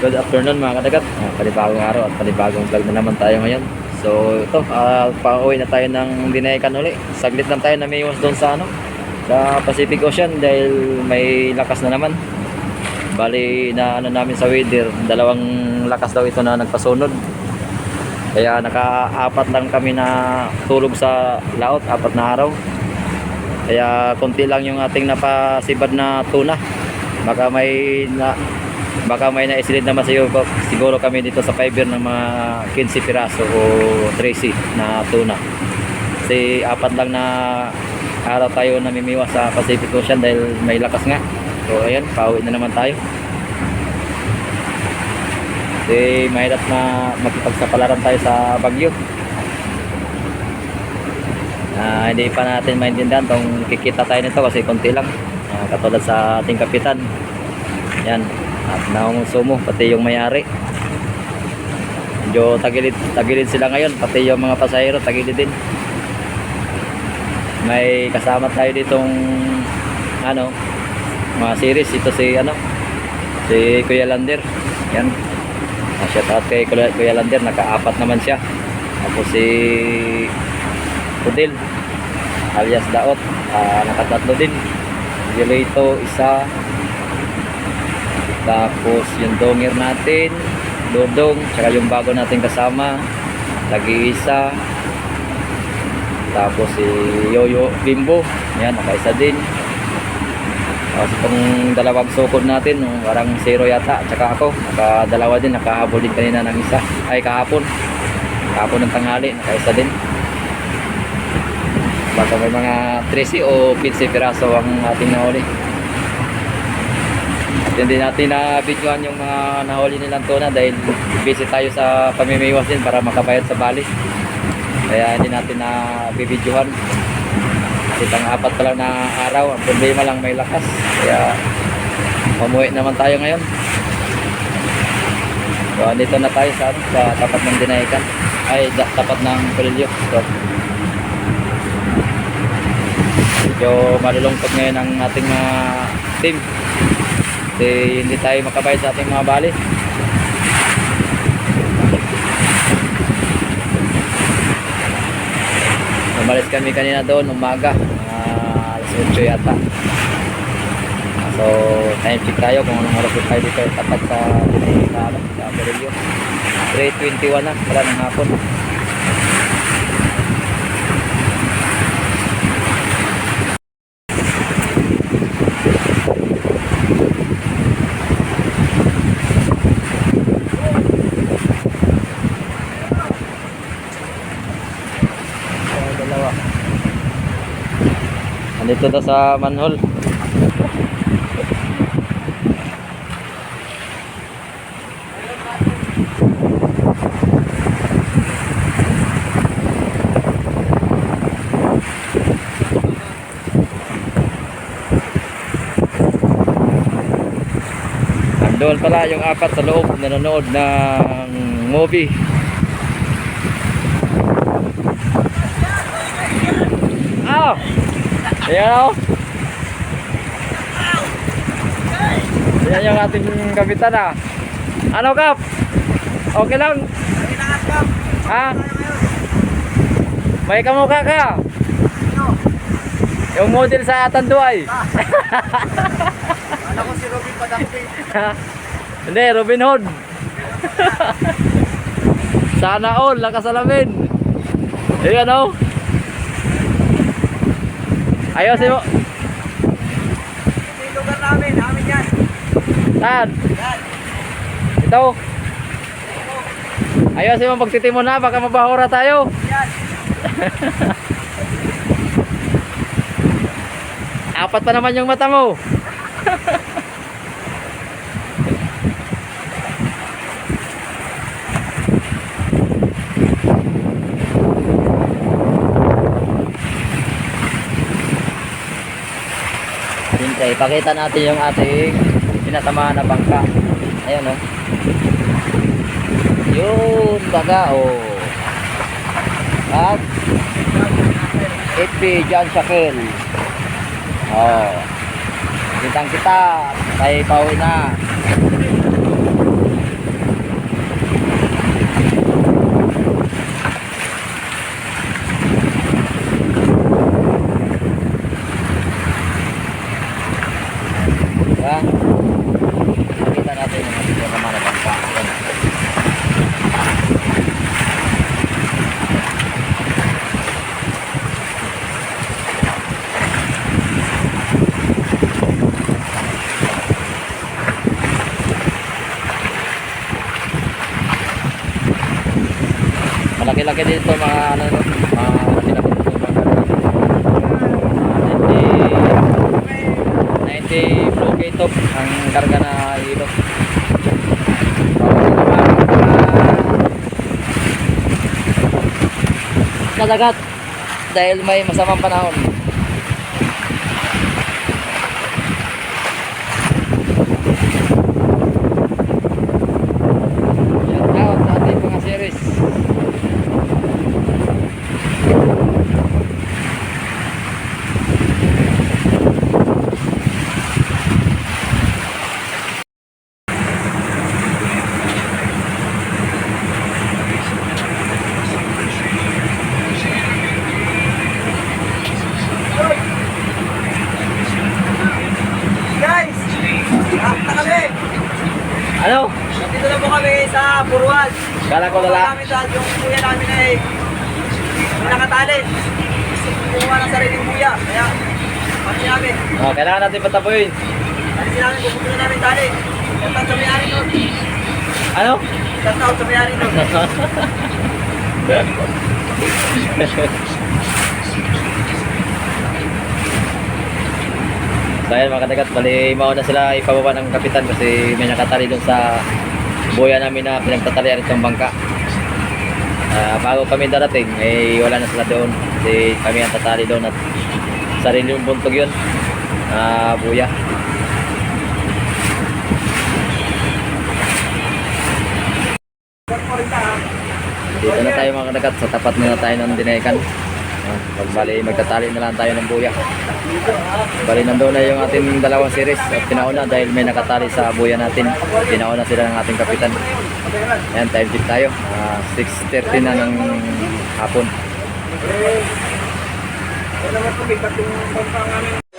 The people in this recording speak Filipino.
Good afternoon mga kadagat. Panibagong araw at panibagong vlog na naman tayo ngayon. So ito, pauwi na tayo ng Dinayakan uli. Saglit lang tayo namiwas doon sa sa Pacific Ocean dahil may lakas na naman. Bali na namin sa weather, dalawang lakas daw ito na nagpasunod. Kaya naka-apat lang kami na tulog sa laot, 4 na araw. Kaya konti lang yung ating napasibad na tuna. Baka may naisilid naman siguro kami dito sa fiber ng mga 15 piraso o 13 na tuna. Kasi 4 lang na araw tayo namimiwas sa Pacific Ocean dahil may lakas nga. So ayan, pauwi na naman tayo. Kasi mahirap na makipagsapalaran tayo sa bagyo. Hindi pa natin maintindihan kung kikita tayo nito kasi konti lang. Katulad sa ating kapitan. Yan. At nangungusumo pati yung may-ari. Medyo tagilid sila ngayon, pati yung mga pasahero tagilid din. May kasama tayo ditong mga series. Ito si Kuya Lander. Yan. Shout out kay Kuya Lander, naka-4 naman siya. Tapos si Pudil alias Daot, naka-3 din. Yulito isa. Tapos yung donger natin, Dodong, tsaka yung bago natin kasama, lagi isa. Tapos si Yoyo Bimbo, yan, nakaisa din. Tapos itong dalawang sukod natin, parang 0 yata, tsaka ako, nakadalawa din, nakahabol din kanina ng isa. Ay, kahapon ng tanghali, nakaisa din. Baka may mga 13 o 15 piraso ang ating nahuli. Hindi natin na-videoan yung mga nahuli nilang tuna dahil busy tayo sa pamimiwas din para makabayad sa bali. Kaya hindi natin na-videoan. Kasi pang-4 pa lang na araw, ang problema lang may lakas. Kaya umuwi naman tayo ngayon. So andito na tayo sa tapat ng Dinayakan. Ay, tapat ng Pililyo. So, medyo malulungkot ngayon ang ating team. Kasi hindi tayo makabayad sa ating mga bali. Umalis kami kanina doon umaga, alas 8 yata. So time check tayo kung anong oras tayo dito tapat sa Perilio. 3:21 na pala ng hapon. Andito na sa manhole. Doon pala yung 4 sa loob nanonood ng movie. Ayan Ayan yung ating kapitan Ano Kap? Okay lang? Ha? May kamukha ka? Yung model sa Tanduay. Ano ko si Robin Padangking? Hindi, Robin Hood. Sana all, nakasalamin. Ayan Ayusin mo. Ito yung lugar namin yan. Saan? Yan. Ito. Ayusin mo pagtitimon na, baka mabahura tayo. Yan. 4 pa naman yung mata mo. Ipakita natin yung ating pinatamaan na bangka. Ayan yun baga at 8P John Shakil. Kitang kita tayo pauwi na. malaki dito mga ano, mga pinabot ko mga karga. 90 block top ang karga na hilo. Kadagat dahil may masamang panahon. Shout out sa ating mga series. Guys! Nakakita kami! Ano? Dito na po kami sa Purwal. Kala ko lala. Namin dahil yung kuya namin ay may nakatali. Kumuha ng sariling kuya. Kaya, pati namin. Oh, kailangan natin patapuin. Pati namin, pupunta namin tali. Shoutout sa mayari nun. Ano? Shoutout sa mayari nun. So ayan mga kadagat, bali mauna sila ipababa ng kapitan kasi may nakatali doon sa buya namin na pinagtatalian itong bangka. Bago kami darating, eh wala na sila doon kasi kami ang tatali doon at sarili yung buntog yun, buya. Dito na tayo mga kadagat, sa tapat na tayo ng Dinayakan. Bali magtatali na lang tayo ng buya. Bali nandoon na yung ating dalawang series at pinauna dahil may nakatali sa buya natin. Pinauna sila ng ating kapitan. Ayan, time check tayo. 6:30 na ng hapon. Wala naman kami, katong bangka namin.